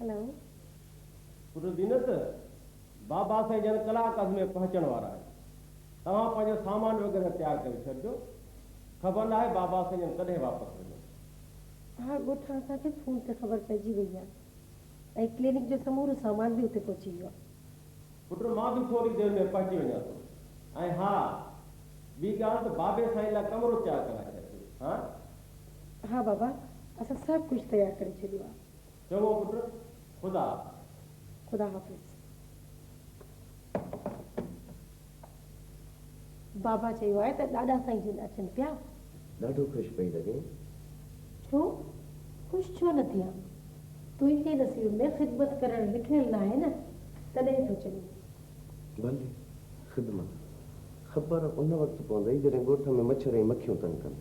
Hello पुत्र दीनत बाबा साईं जन कलाक में पहुंचण वारा है। तव्हां पंहिंजो सामान वग़ैरह तैयार करे छॾिजो। ख़बर न आहे बाबा साईं जन कॾहिं वापसि वञो। हाँ ॻोठ असांखे फ़ोन ते ख़बर पइजी वई आहे ऐं क्लिनिक जो समूरो सामान बि उते पहुची वियो आहे। पुट मां बि थोरी देरि में पहुची वञा थो। ऐं हा ॿी ॻाल्हि त बाबे साईं लाइ कमिरो तयारु कराए छॾिजो। हा हाँ बाबा असां सभु कुझु तयारु करे छॾियो आहे। चङो पुट, ख़ुदा खुदा हाफ़िज़। बाबा चयो आहे त ॾाढा साईं जन अचनि पिया। ॾाढो ख़ुशि पई लॻे। छो ख़ुशि छो न थिया? तुंहिंजे नसीब में ख़िदमत करणु लिखियलु न आहे न, तॾहिं थो चवे। भले ख़िदमत ख़बर उन वक़्तु पवंदई जॾहिं ॻोठ में मच्छर ऐं मक्खियूं तंग कनि।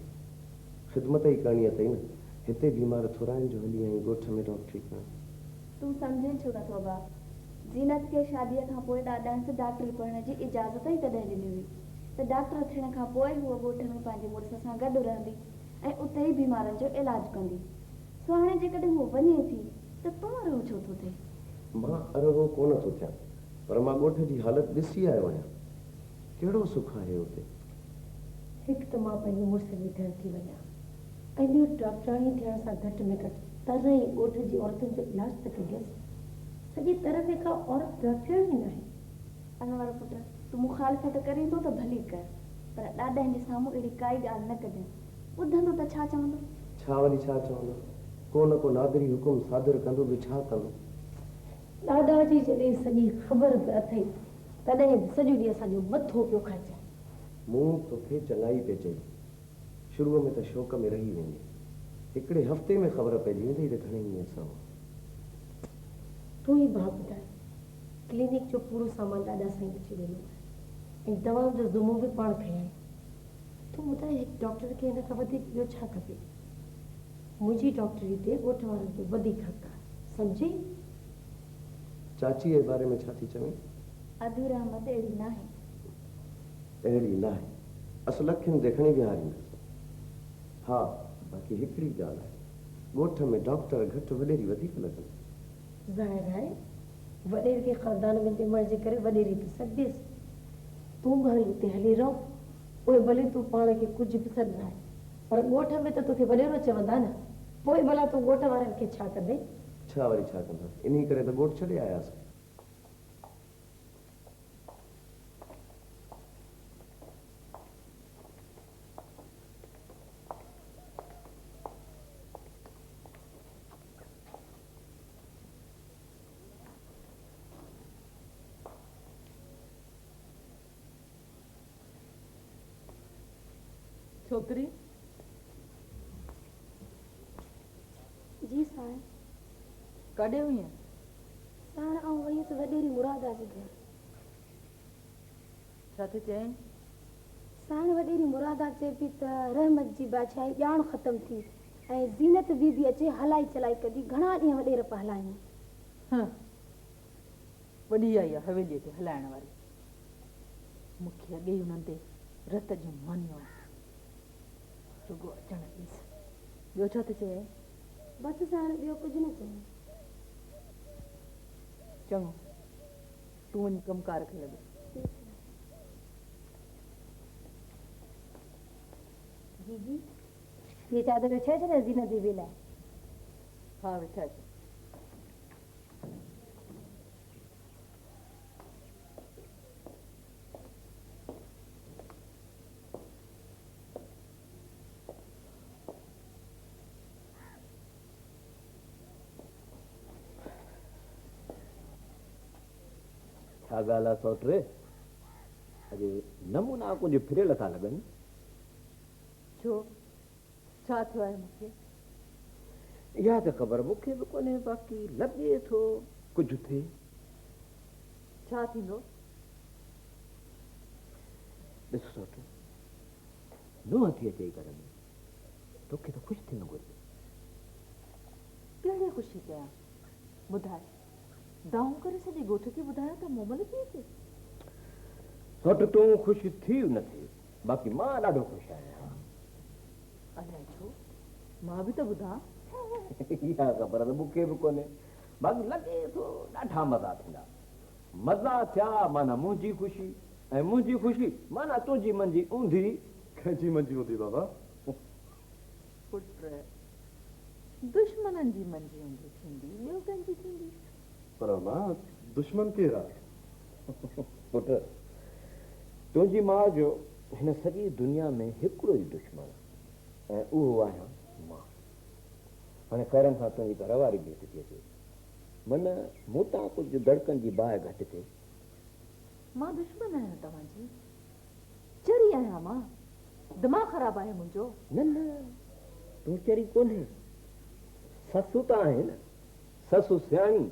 ख़िदमत ई करणी अथई न। हिते बीमार थोराइनि जो हली आई ॻोठ में डॉक्टरी करणु। तूं सम्झे छो नथो बा? जीनत खे शादीअ खां पोइ ॾाॾनि सां डॉक्टरी पढ़ण जी इजाज़त ई तॾहिं ॾिनी हुई त डॉक्टर थियण खां पोइ हूअ ॻोठ में पंहिंजे मुड़ुस सां गॾु रहंदी ऐं उते ई बीमारनि जो इलाजु कंदी। सो हाणे जेकॾहिं हूअ वञे थी त तूं अरहो छो थो थिए? मां अरहो कोन थो थियां, पर मां ॻोठ जी हालति ॾिसी आयो आहियां। कहिड़ो सुख आहे हुते। हिकु त मां पंहिंजे मुड़ुस ॾिठण थी वञा ऐं ॿियो डॉक्टराणी थियण सां घटि में घटि तरह ई ॻोठ जी औरतुनि जो इलाजु त कयसि। सॼी तरह खां औरत डॉक्टर ई न आहे। अनवर पुट, तूं मुखालफ़त करे थो त भली कर, पर ॾाॾनि जे साम्हूं अहिड़ी काई ॻाल्हि न कजांइ। ॿुधंदो त छा चवंदो? छा वरी छा चवंदो? को न को नादरी हुकुम सादिर कंदो बि छा कंदो? ॾाॾा जी जॾहिं सॼी ख़बर बि अथई तॾहिं बि सॼो ॾींहुं असांजो मथो पियो खाइजे। मूं तोखे चङाई पे चई। शुरूअ में त शौक़ में रही वेंदी, हिकिड़े हफ़्ते में ख़बर पइजी वेंदी त घणे असां। तूं ई भाउ ॿुधाए, क्लिनिक जो पूरो सामान ॾाॾा साईं अची वेंदो आहे ऐं दवाउनि जो ज़ुमो बि पाण खयां। तूं ॿुधाए हिकु डॉक्टर खे हिन खां वधीक ॿियो छा खपे? मुंहिंजी डॉक्टरी ते ॻोठ वारनि जो वधीक हक़ आहे, सम्झी? चाची जे बारे में छा थी चवे? अधु रहमत अहिड़ी न आहे। अहिड़ी न आहे, असुल अखियुनि देखणी बि हारींदसि। हा बाक़ी हिकिड़ी ॻाल्हि आहे, ॻोठ में डॉक्टर घटि वॾेरी वधीक लॻनि। ज़ाहिर आहे वॾेरी खे ख़ानदान में ॼमण जे करे वॾेरी थी सघिजेसि। तूं बि हली उते हली रहो, पोइ भले तूं पाण खे कुझु बि सॾ आहे, पर ॻोठ में त तोखे वॾेरो चवंदा न। पोइ भला तूं ॻोठ वारनि खे छा कंदे? छा वरी छा कंदासीं, इन करे त ॻोठ छॾे आयासीं। छोकरी जी साईं। कॾहिं हुई? साण आऊं वई हुअसि वॾेरी मुरादा जे घर। छा थी चईं? साण वॾेरी मुरादा चए पई त रहमत जी बादशाही ॼाण ख़तमु थी ऐं ज़ीनत दीदी अचे हलाई चलाई कढी घणा ॾींहं वॾेर पिया हलायूं। वॾी आई आहे हवेलीअ खे हलाइण वारी। मूंखे अॻे ई हुननि ते रत जो मानियो आहे, रुगो अचण ॾिस। ॿियो छा थी चए? बसि साण ॿियो कुझु न चयो। चङो, तूं वञी कमकार खे लॻे। दीदी ये चादर विछाए छॾियो ज़ीनत दीदी लाइ। हा विछाए छॾ। छा ॻाल्हि आहे सौट? अॼु नमूना कुझु फिरियल था लॻनि। छो छा थियो आहे मूंखे? इहा त ख़बर मूंखे बि कोन्हे, बाक़ी लॻे थो कुझु थिए। छा थींदो? ॾिस सौट, नुंहुं थी अचे घर में, तोखे त ख़ुशि थियणु घुरिजे। कहिड़ी ख़ुशी कयां? ॿुधाए, दाऊं करे सॼे ॻोठ खे ॿुधायो त मोमल थी अचे। सौट तूं ख़ुशि थी न थी, बाक़ी मां ॾाढो ख़ुशि आहियां। अलाए छो, मां बि त ॿुधां। इहा ख़बर त मूंखे बि कोन्हे, बाक़ी लॻे थो ॾाढा मज़ा थींदा। मज़ा थिया माना मुंहिंजी ख़ुशी, ऐं मुंहिंजी ख़ुशी माना तुंहिंजी मंझि ऊंधी। कंहिंजी मंझि हूंदी बाबा? पुट दुश्मननि जी मंझि ऊंधी थींदी, ॿियो कंहिंजी थींदी? पर मां दुश्मन केरु आहे? पुट तुंहिंजी माउ जो हिन सॼी दुनिया में हिकिड़ो ई दुश्मन आहे, ऐं उहो आहियां मां। हाणे खैरनि सां तुंहिंजी घरवारी बि थी अचे, मन मूं तां कुझु धड़कन जी बाहि घटि थिए। मां दुश्मन आहियां तव्हांजी? चरी आहियां मां? दिमाग़ ख़राबु आहे मुंहिंजो? न न, तूं चरी कोन्हे, ससु त आहे न, ससु सियाणी